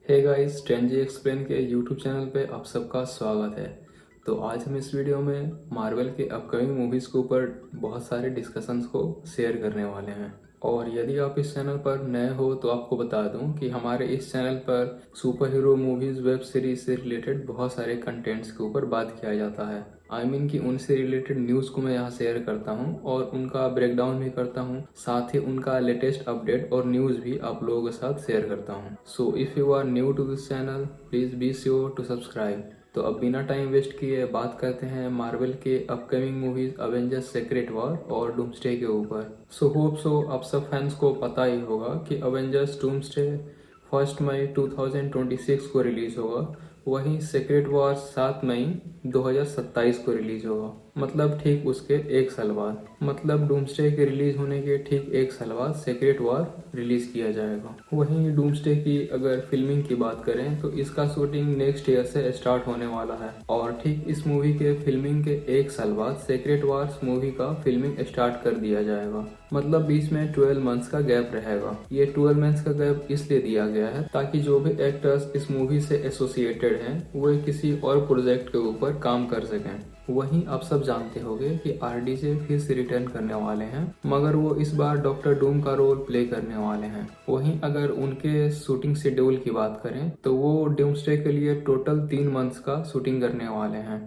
Hey guys, ट्रेंजी explain के YouTube channel पे आप सबका स्वागत है। तो आज हम इस वीडियो में मार्वल के अपकमिंग मूवीज़ के ऊपर बहुत सारे डिस्कशंस को शेयर करने वाले हैं। और यदि आप इस चैनल पर नए हो तो आपको बता दूं कि हमारे इस चैनल पर super hero movies, web series से रिलेटेड बहुत सारे कंटेंट्स के ऊपर बात किया जाता है। कि उनसे रिलेटेड न्यूज़ को मैं यहाँ शेयर करता हूँ और उनका ब्रेकडाउन भी करता हूँ, साथ ही उनका लेटेस्ट अपडेट और न्यूज़ भी आप लोगों के साथ शेयर करता हूँ। So if you are new to this channel, please be sure to subscribe. तो अब बिना टाइम वेस्ट किए बात करते हैं मार्वल के upcoming movies Avengers secret war और डूम्सडे के ऊपर। सो आप सब फैंस को पता ही होगा कि अवेंजर्स डूम्सडे 1 मई 2026 को रिलीज होगा, वहीं सीक्रेट वॉर 7 मई 2027 को रिलीज होगा। मतलब ठीक उसके एक साल बाद, मतलब डूम्सडे के रिलीज होने के ठीक एक साल बाद सीक्रेट वॉर रिलीज किया जाएगा। वहीं डूम्सडे की अगर फिल्मिंग की बात करें तो इसका शूटिंग नेक्स्ट ईयर से स्टार्ट होने वाला है और ठीक इस मूवी के फिल्मिंग के एक साल बाद सीक्रेट वॉर्स मूवी का फिल्मिंग स्टार्ट कर दिया जाएगा। मतलब बीच में 12 मंथ्स का गैप रहेगा। ये 12 मंथ्स का गैप इसलिए दिया गया है ताकि जो भी एक्टर्स इस मूवी से एसोसिएटेड हैं वो किसी और प्रोजेक्ट के ऊपर काम कर सकें। वहीं आप सब जानते होंगे कि आरडीजे फिर से रिटर्न करने वाले हैं, मगर वो इस बार डॉक्टर डूम का रोल प्ले करने वाले हैं। वहीं अगर उनके शूटिंग शेड्यूल की बात करें तो वो डूम्सडे के लिए टोटल 3 मंथ्स का शूटिंग करने वाले हैं,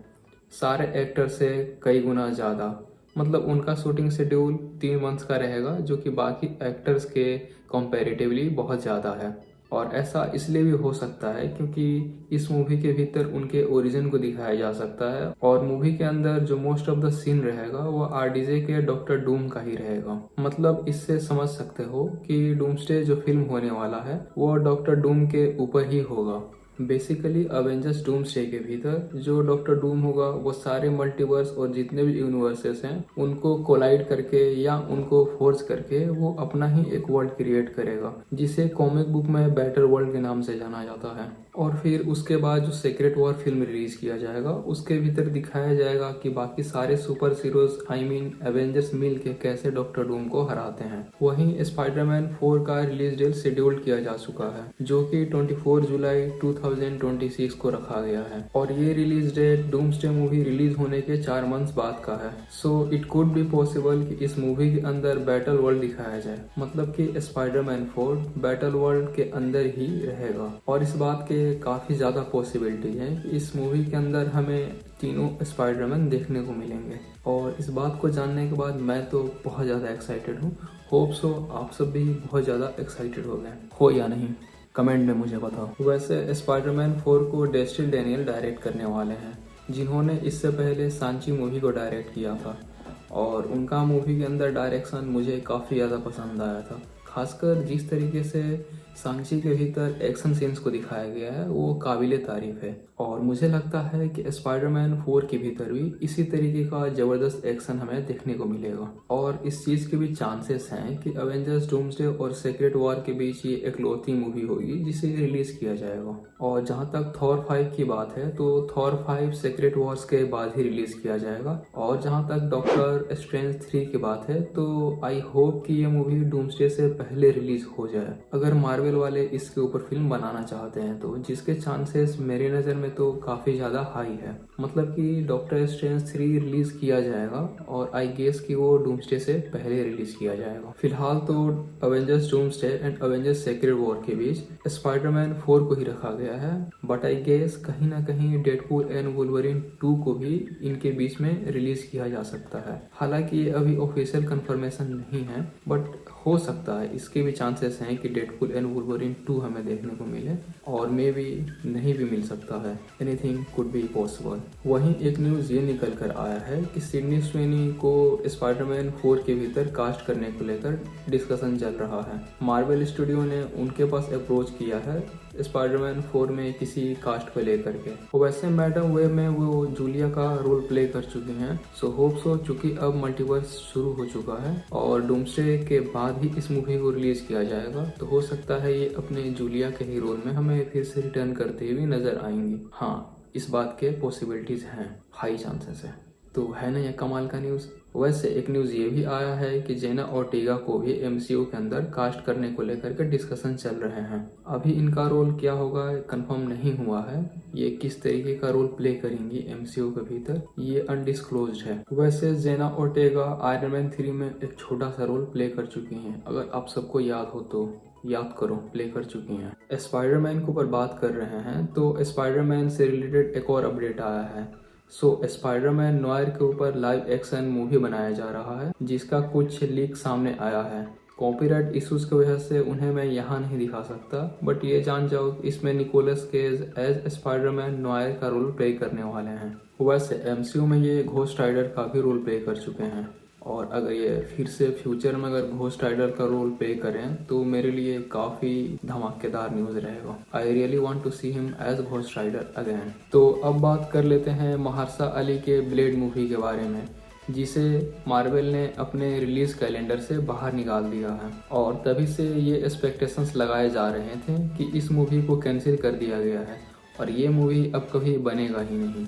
सारे एक्टर से कई गुना ज़्यादा। मतलब उनका शूटिंग शेड्यूल 3 मंथ्स का रहेगा, जो कि बाकी एक्टर्स के कंपैरेटिवली बहुत ज़्यादा है। और ऐसा इसलिए भी हो सकता है क्योंकि इस मूवी के भीतर उनके ओरिजिन को दिखाया जा सकता है और मूवी के अंदर जो मोस्ट ऑफ द सीन रहेगा वो आरडीजे के डॉक्टर डूम का ही रहेगा। मतलब इससे समझ सकते हो कि डूम्सडे जो फिल्म होने वाला है वो डॉक्टर डूम के ऊपर ही होगा। बेसिकली अवेंजर्स डूम्सडे के भीतर जो डॉक्टर डूम होगा वो सारे मल्टीवर्स और जितने भी यूनिवर्सेस हैं उनको कोलाइड करके या उनको फोर्स करके वो अपना ही एक वर्ल्ड क्रिएट करेगा, जिसे कॉमिक बुक में बैटर वर्ल्ड के नाम से जाना जाता है। और फिर उसके बाद जो सीक्रेट वॉर फिल्म रिलीज किया जाएगा उसके भीतर दिखाया जाएगा कि बाकी सारे सुपर हीरोज एवेंजर्स मिल के कैसे डॉक्टर डूम को हराते हैं। वहीं स्पाइडरमैन 4 का रिलीज डेट शेड्यूल किया जा चुका है, जो कि 24 जुलाई 2026 को रखा गया है और ये release date doomsday movie release होने के 4 मंथ्स बाद का है। So it could be possible कि इस मूवी के अंदर बैटल वर्ल्ड दिखाया जाए, मतलब कि स्पाइडरमैन 4 बैटल वर्ल्ड के अंदर ही रहेगा। और इस बात के काफी ज्यादा पॉसिबिलिटी है कि इस मूवी के अंदर हमें तीनों स्पाइडरमैन देखने को मिलेंगे। और इस बात को जानने के बाद मैं तो बहुत ज्यादा एक्साइटेड हूँ। होप सो आप सब भी बहुत ज्यादा एक्साइटेड हो गए हो या नहीं, कमेंट में मुझे बताओ। वैसे स्पाइडरमैन 4 को डेस्टिन डैनियल डायरेक्ट करने वाले हैं, जिन्होंने इससे पहले सांची मूवी को डायरेक्ट किया था और उनका मूवी के अंदर डायरेक्शन मुझे काफ़ी ज़्यादा पसंद आया था। खासकर जिस तरीके से सांची के भीतर एक्शन सीन्स को दिखाया गया है वो काबिले तारीफ है और मुझे लगता है कि स्पाइडरमैन 4 के भीतर भी इसी तरीके का ज़बरदस्त एक्शन हमें देखने को मिलेगा। और इस चीज़ के भी चांसेस हैं कि अवेंजर्स डूम्सडे और सीक्रेट वॉर के बीच ये इकलौती मूवी होगी जिसे रिलीज किया जाएगा। और जहाँ तक थॉर 5 की बात है तो थॉर 5 सीक्रेट वॉर्स के बाद ही रिलीज किया जाएगा। और जहाँ तक डॉक्टर स्ट्रेंज 3 की बात है तो आई होप कि ये मूवी डूम्सडे से पहले रिलीज हो जाए, अगर मार्वल वाले इसके ऊपर फिल्म बनाना चाहते हैं तो, जिसके चांसेस मेरी नज़र में तो काफ़ी ज़्यादा हाई है। मतलब कि डॉक्टर स्ट्रेंज 3 रिलीज किया जाएगा और आई गेस कि वो डूम्सडे से पहले रिलीज किया जाएगा। फिलहाल तो Avengers doomsday and Avengers secret war के बीच स्पाइडरमैन 4 को ही रखा गया है, बट आई गेस कहीं ना कहीं डेडपूल एंड वुल्वरीन 2 को भी इनके बीच में रिलीज किया जा सकता है। हालांकि ये अभी ऑफिशियल कंफर्मेशन नहीं है, बट हो सकता है, इसके भी चांसेस हैं कि डेडपूल एंड वुल्वरीन 2 हमें देखने को मिले और मे भी नहीं भी मिल सकता है। Anything could be possible. वहीं एक न्यूज़ ये निकल कर आया है कि सिडनी स्वेनी को स्पाइडरमैन 4 के भीतर कास्ट करने को लेकर डिस्कशन चल रहा है। मार्वल स्टूडियो ने उनके पास अप्रोच किया है स्पाइडरमैन 4 में किसी कास्ट को लेकर के। वैसे मैडम वेब में वो जूलिया का रोल प्ले कर चुकी हैं। सो होप सो, चूंकि अब मल्टीवर्स शुरू हो चुका है और डूम्सडे के बाद ही इस मूवी को रिलीज किया जाएगा, तो हो सकता है ये अपने जूलिया के ही रोल में हमें फिर से रिटर्न करते हुए नजर आएंगी। हाँ, इस बात के पॉसिबिलिटीज हैं, हाई चांसेस है। तो है ना ये कमाल का न्यूज़। वैसे एक न्यूज़ ये भी आया है कि जेना ओर्टेगा को भी एमसीयू के अंदर कास्ट करने को लेकर के डिस्कशन चल रहे हैं। अभी इनका रोल क्या होगा कंफर्म नहीं हुआ है, ये किस तरीके का रोल प्ले करेंगी एमसीयू के भीतर ये अनडिस्क्लोज्ड है। वैसे जेना ओर्टेगा आयरन मैन 3 में एक छोटा सा रोल प्ले कर चुकी हैं, अगर आप सबको याद हो तो याद करो, प्ले कर चुकी हैं। स्पाइडरमैन के ऊपर बात कर रहे हैं तो स्पाइडरमैन से रिलेटेड एक और अपडेट आया है। स्पाइडरमैन नोयर के ऊपर लाइव एक्शन मूवी बनाया जा रहा है, जिसका कुछ लीक सामने आया है। कॉपीराइट इश्यूज की वजह से उन्हें मैं यहाँ नहीं दिखा सकता, बट ये जान जाओ कि इसमें Nicolas Cage as Spiderman noir का रोल प्ले करने वाले हैं। वैसे एमसीयू में ये घोस्ट राइडर का भी रोल प्ले कर चुके हैं, और अगर ये फिर से फ्यूचर में अगर घोस्ट राइडर का रोल प्ले करें तो मेरे लिए काफ़ी धमाकेदार न्यूज़ रहेगा। I really want to see him as Ghost Rider again. तो अब बात कर लेते हैं महारसा अली के ब्लेड मूवी के बारे में, जिसे मार्वल ने अपने रिलीज कैलेंडर से बाहर निकाल दिया है, और तभी से ये एक्सपेक्टेशंस लगाए जा रहे थे कि इस मूवी को कैंसिल कर दिया गया है और ये मूवी अब कभी बनेगा ही नहीं।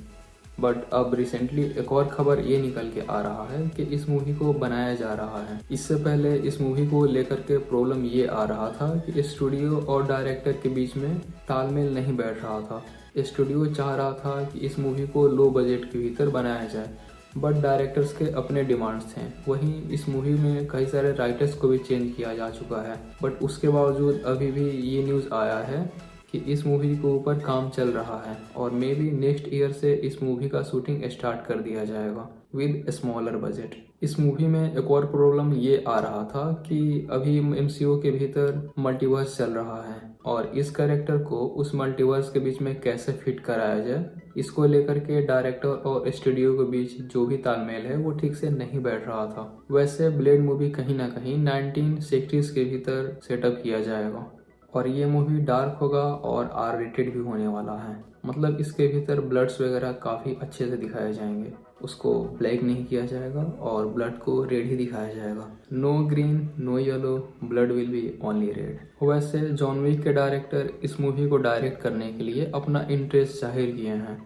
बट अब रिसेंटली एक और खबर ये निकल के आ रहा है कि इस मूवी को बनाया जा रहा है। इससे पहले इस मूवी को लेकर के प्रॉब्लम ये आ रहा था कि स्टूडियो और डायरेक्टर के बीच में तालमेल नहीं बैठ रहा था। स्टूडियो चाह रहा था कि इस मूवी को लो बजट के भीतर बनाया जाए, बट डायरेक्टर्स के अपने डिमांड्स थे। वहीं इस मूवी में कई सारे राइटर्स को भी चेंज किया जा चुका है, बट उसके बावजूद अभी भी ये न्यूज़ आया है कि इस मूवी के ऊपर काम चल रहा है और मे बी नेक्स्ट ईयर से इस मूवी का शूटिंग स्टार्ट कर दिया जाएगा विद स्मॉलर बजट। इस मूवी में एक और प्रॉब्लम ये आ रहा था कि अभी एमसीयू के भीतर मल्टीवर्स चल रहा है और इस कैरेक्टर को उस मल्टीवर्स के बीच में कैसे फिट कराया जाए, इसको लेकर के डायरेक्टर और स्टूडियो के बीच जो भी तालमेल है वो ठीक से नहीं बैठ रहा था। वैसे ब्लेड मूवी कहीं ना कहीं 1960s के भीतर सेटअप किया जाएगा और ये मूवी डार्क होगा और आर रेटेड भी होने वाला है। मतलब इसके भीतर ब्लड्स वगैरह काफ़ी अच्छे से दिखाए जाएंगे, उसको ब्लैक नहीं किया जाएगा और ब्लड को रेड ही दिखाया जाएगा। No green no yellow, blood will be only red. वैसे जॉन विक के डायरेक्टर इस मूवी को डायरेक्ट करने के लिए अपना इंटरेस्ट जाहिर किए हैं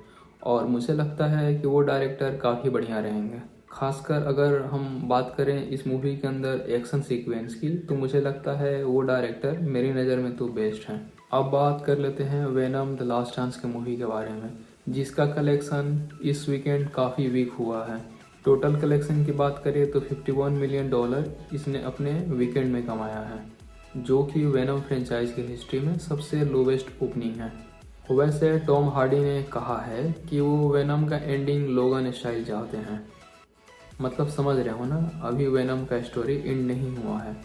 और मुझे लगता है कि वो डायरेक्टर काफ़ी बढ़िया रहेंगे। खासकर अगर हम बात करें इस मूवी के अंदर एक्शन सीक्वेंस की, तो मुझे लगता है वो डायरेक्टर मेरी नज़र में तो बेस्ट हैं। अब बात कर लेते हैं वेनम द लास्ट चांस के मूवी के बारे में, जिसका कलेक्शन इस वीकेंड काफ़ी वीक हुआ है। टोटल कलेक्शन की बात करें तो $51 मिलियन इसने अपने वीकेंड में कमाया है, जो कि वेनम फ्रेंचाइज की हिस्ट्री में सबसे लोवेस्ट ओपनिंग है। वैसे टॉम हार्डी ने कहा है कि वो वेनम का एंडिंग लोगन स्टाइल चाहते हैं। मतलब समझ रहे हो ना, अभी वेनम का स्टोरी एंड नहीं हुआ है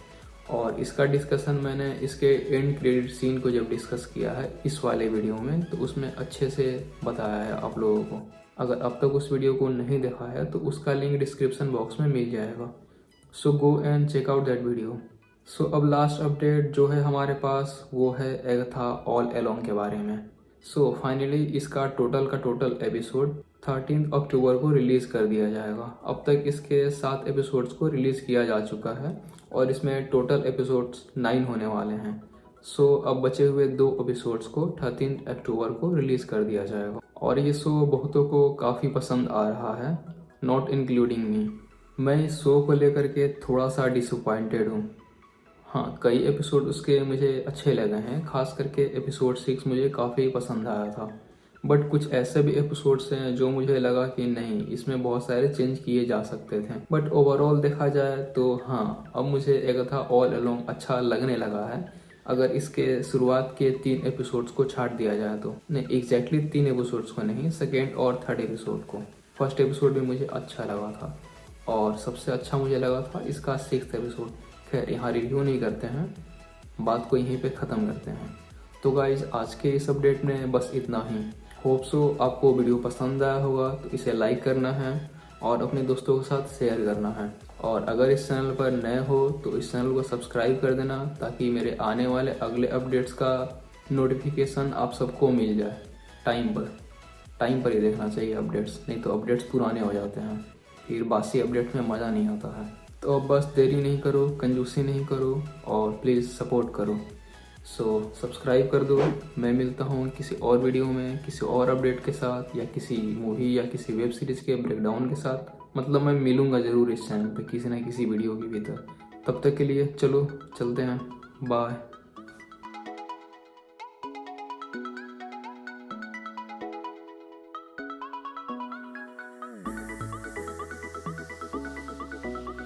और इसका डिस्कशन मैंने इसके एंड क्रेडिट सीन को जब डिस्कस किया है इस वाले वीडियो में, तो उसमें अच्छे से बताया है आप लोगों को। अगर अब तक उस वीडियो को नहीं देखा है तो उसका लिंक डिस्क्रिप्शन बॉक्स में मिल जाएगा, so go and check out that video. So अब लास्ट अपडेट जो है हमारे पास वो है एगाथा ऑल अलोंग के बारे में। सो फाइनली इसका टोटल का टोटल एपिसोड 13 अक्टूबर को रिलीज़ कर दिया जाएगा। अब तक इसके 7 एपिसोड्स को रिलीज़ किया जा चुका है और इसमें टोटल एपिसोड्स 9 होने वाले हैं। सो अब बचे हुए 2 एपिसोड्स को 13 अक्टूबर को रिलीज़ कर दिया जाएगा और ये शो बहुतों को काफ़ी पसंद आ रहा है, नॉट इंक्लूडिंग मी। मैं इस शो को लेकर के थोड़ा सा डिसअपॉइंटेड हूँ। हाँ, कई एपिसोड उसके मुझे अच्छे लगे हैं, खास करके एपिसोड 6 मुझे काफ़ी पसंद आया था, बट कुछ ऐसे भी एपिसोड्स हैं जो मुझे लगा कि नहीं, इसमें बहुत सारे चेंज किए जा सकते थे। बट ओवरऑल देखा जाए तो हाँ, अब मुझे एगाथा ऑल अलोंग अच्छा लगने लगा है। अगर इसके शुरुआत के 3 एपिसोड्स को छाट दिया जाए तो, नहीं एग्जैक्टली 3 एपिसोड्स को नहीं, सेकेंड और थर्ड एपिसोड को। फर्स्ट एपिसोड भी मुझे अच्छा लगा था और सबसे अच्छा मुझे लगा था इसका 6th एपिसोड। खैर यहाँ रिव्यू नहीं करते हैं, बात को यहीं पे ख़त्म करते हैं। तो गाइज आज के इस अपडेट में बस इतना ही। होप सो आपको वीडियो पसंद आया होगा, तो इसे लाइक करना है और अपने दोस्तों के साथ शेयर करना है। और अगर इस चैनल पर नए हो तो इस चैनल को सब्सक्राइब कर देना, ताकि मेरे आने वाले अगले अपडेट्स का नोटिफिकेशन आप सबको मिल जाए टाइम पर ही देखना चाहिए अपडेट्स, नहीं तो अपडेट्स पुराने हो जाते हैं, फिर बासी अपडेट में मज़ा नहीं आता है। तो अब बस देरी नहीं करो, कंजूसी नहीं करो और प्लीज़ सपोर्ट करो। सो सब्सक्राइब कर दो। मैं मिलता हूँ किसी और वीडियो में किसी और अपडेट के साथ, या किसी मूवी या किसी वेब सीरीज़ के ब्रेकडाउन के साथ। मतलब मैं मिलूँगा ज़रूर इस चैनल पे किसी ना किसी वीडियो के भीतर। तब तक के लिए चलो चलते हैं, बाय।